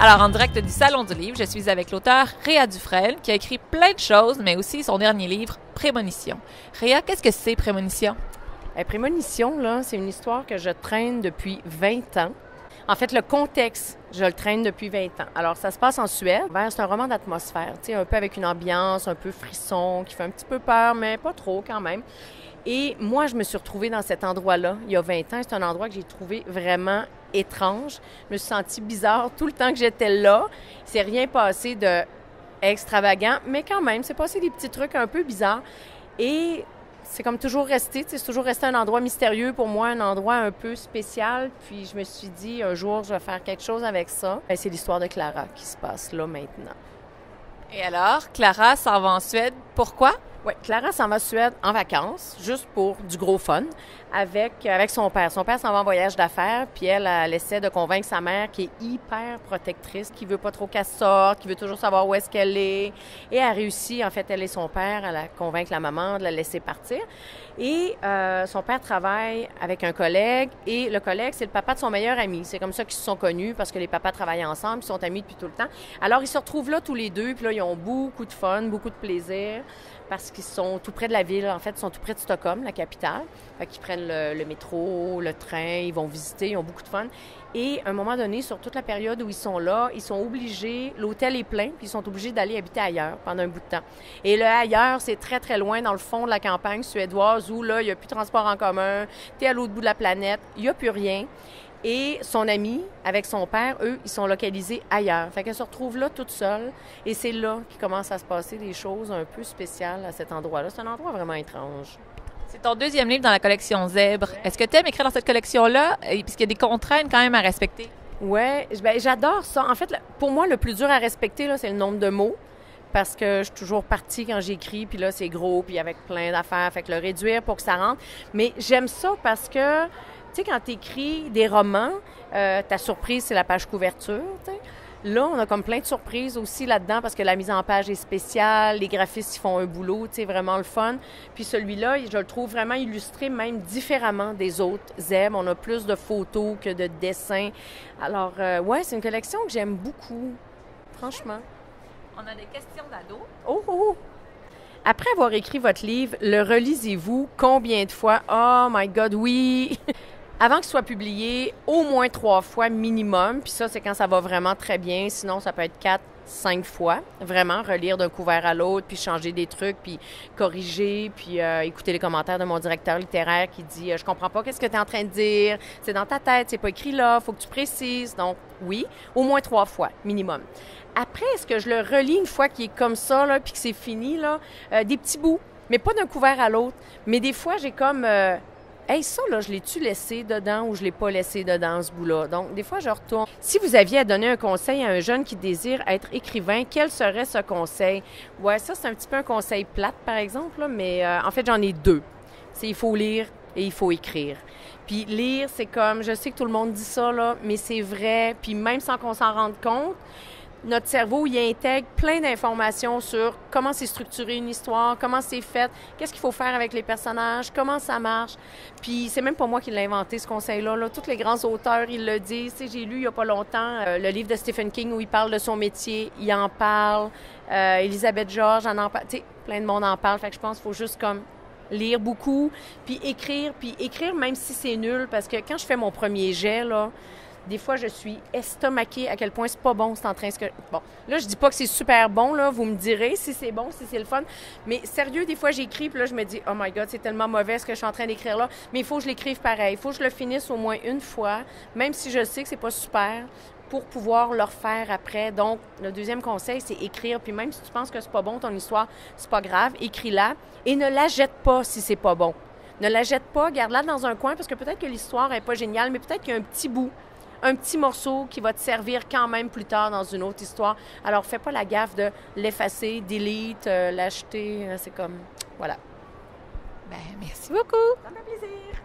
Alors, en direct du Salon du Livre, je suis avec l'auteur Réa Dufresne, qui a écrit plein de choses, mais aussi son dernier livre, Prémonition. Réa, qu'est-ce que c'est, Prémonition? Prémonition, là, c'est une histoire que je traîne depuis 20 ans. En fait, le contexte, je le traîne depuis 20 ans. Alors, ça se passe en Suède. C'est un roman d'atmosphère, tu sais, un peu avec une ambiance, un peu frisson, qui fait un petit peu peur, mais pas trop quand même. Et moi, je me suis retrouvée dans cet endroit-là il y a 20 ans. C'est un endroit que j'ai trouvé vraiment étrange. Je me suis sentie bizarre tout le temps que j'étais là. Il s'est rien passé de extravagant, mais quand même, c'est passé des petits trucs un peu bizarres. Et c'est comme toujours resté, c'est toujours resté un endroit mystérieux pour moi, un endroit un peu spécial. Puis je me suis dit, un jour, je vais faire quelque chose avec ça. Et c'est l'histoire de Clara qui se passe là maintenant. Et alors, Clara s'en va en Suède. Pourquoi? Oui, Clara s'en va en Suède en vacances, juste pour du gros fun, avec son père. Son père s'en va en voyage d'affaires, puis elle essaie de convaincre sa mère qui est hyper protectrice, qui veut pas trop qu'elle sorte, qui veut toujours savoir où est-ce qu'elle est. Et elle réussit, en fait, elle et son père, à convaincre la maman de la laisser partir. Et son père travaille avec un collègue, et le collègue, c'est le papa de son meilleur ami. C'est comme ça qu'ils se sont connus, parce que les papas travaillent ensemble, ils sont amis depuis tout le temps. Alors, ils se retrouvent là tous les deux, puis là, ils ont beaucoup de fun, beaucoup de plaisir, parce qu'ils sont tout près de la ville. En fait, ils sont tout près de Stockholm, la capitale. Fait qu'ils prennent le métro, le train, ils vont visiter, ils ont beaucoup de fun. Et à un moment donné, sur toute la période où ils sont là, ils sont obligés, l'hôtel est plein, puis ils sont obligés d'aller habiter ailleurs pendant un bout de temps. Et le ailleurs, c'est très, très loin dans le fond de la campagne suédoise où là, il n'y a plus de transport en commun, tu es à l'autre bout de la planète, il n'y a plus rien. Et son ami, avec son père, eux, ils sont localisés ailleurs. Fait qu'elle se retrouve là toute seule. Et c'est là qu'il commence à se passer des choses un peu spéciales à cet endroit-là. C'est un endroit vraiment étrange. C'est ton deuxième livre dans la collection Zèbre. Est-ce que tu aimes écrire dans cette collection-là? Puisqu'il y a des contraintes quand même à respecter. Oui, j'adore ça. En fait, pour moi, le plus dur à respecter, là, c'est le nombre de mots. Parce que je suis toujours partie quand j'écris, puis là, c'est gros, puis avec plein d'affaires. Fait que le réduire pour que ça rentre. Mais j'aime ça parce que, tu sais, quand tu écris des romans, ta surprise, c'est la page couverture, tu sais. Là, on a comme plein de surprises aussi là-dedans parce que la mise en page est spéciale, les graphistes, ils font un boulot, tu sais, vraiment le fun. Puis celui-là, je le trouve vraiment illustré même différemment des autres Zèbres. On a plus de photos que de dessins. Alors, ouais, c'est une collection que j'aime beaucoup, franchement. On a des questions d'ados. Oh! Après avoir écrit votre livre, le relisez-vous combien de fois? Oh my God, oui! Avant qu'il soit publié, au moins 3 fois minimum. Puis ça, c'est quand ça va vraiment très bien. Sinon, ça peut être 4, 5 fois. Vraiment, relire d'un couvert à l'autre, puis changer des trucs, puis corriger, puis écouter les commentaires de mon directeur littéraire qui dit « Je comprends pas qu'est-ce que tu es en train de dire. C'est dans ta tête, c'est pas écrit là, faut que tu précises. » Donc, oui, au moins 3 fois minimum. Après, est-ce que je le relis une fois qu'il est comme ça, là, puis que c'est fini, là? Des petits bouts, mais pas d'un couvert à l'autre. Mais des fois, j'ai comme... Hey, ça, là, je l'ai-tu laissé dedans ou je l'ai pas laissé dedans, ce bout-là? Donc, des fois, je retourne. Si vous aviez à donner un conseil à un jeune qui désire être écrivain, quel serait ce conseil? Ouais, ça, c'est un petit peu un conseil plate, par exemple, là, mais en fait, j'en ai 2. C'est il faut lire et il faut écrire. Puis lire, c'est comme, je sais que tout le monde dit ça, là, mais c'est vrai. Puis même sans qu'on s'en rende compte, notre cerveau, il intègre plein d'informations sur comment c'est structuré une histoire, comment c'est fait, qu'est-ce qu'il faut faire avec les personnages, comment ça marche. Puis c'est même pas moi qui l'ai inventé, ce conseil-là. Là. Tous les grands auteurs, ils le disent. Tu sais, j'ai lu il y a pas longtemps le livre de Stephen King où il parle de son métier. Il en parle. Elisabeth George en parle. Tu sais, plein de monde en parle. Fait que je pense qu'il faut juste comme lire beaucoup, puis écrire même si c'est nul. Parce que quand je fais mon premier jet, là, des fois, je suis estomaquée à quel point c'est pas bon, c'est en train de... Bon, là, je dis pas que c'est super bon, là, vous me direz si c'est bon, si c'est le fun, mais sérieux, des fois, j'écris, puis là, je me dis, oh my God, c'est tellement mauvais ce que je suis en train d'écrire là, mais il faut que je l'écrive pareil, il faut que je le finisse au moins une fois, même si je sais que c'est pas super, pour pouvoir le refaire après. Donc, le deuxième conseil, c'est écrire, puis même si tu penses que c'est pas bon, ton histoire, c'est pas grave, écris-la, et ne la jette pas si c'est pas bon. Ne la jette pas, garde-la dans un coin, parce que peut-être que l'histoire est pas géniale, mais peut-être qu'il y a un petit bout, un petit morceau qui va te servir quand même plus tard dans une autre histoire. Alors, fais pas la gaffe de l'effacer, delete, l'acheter. C'est comme... Voilà. Ben, merci beaucoup. Ça me fait plaisir.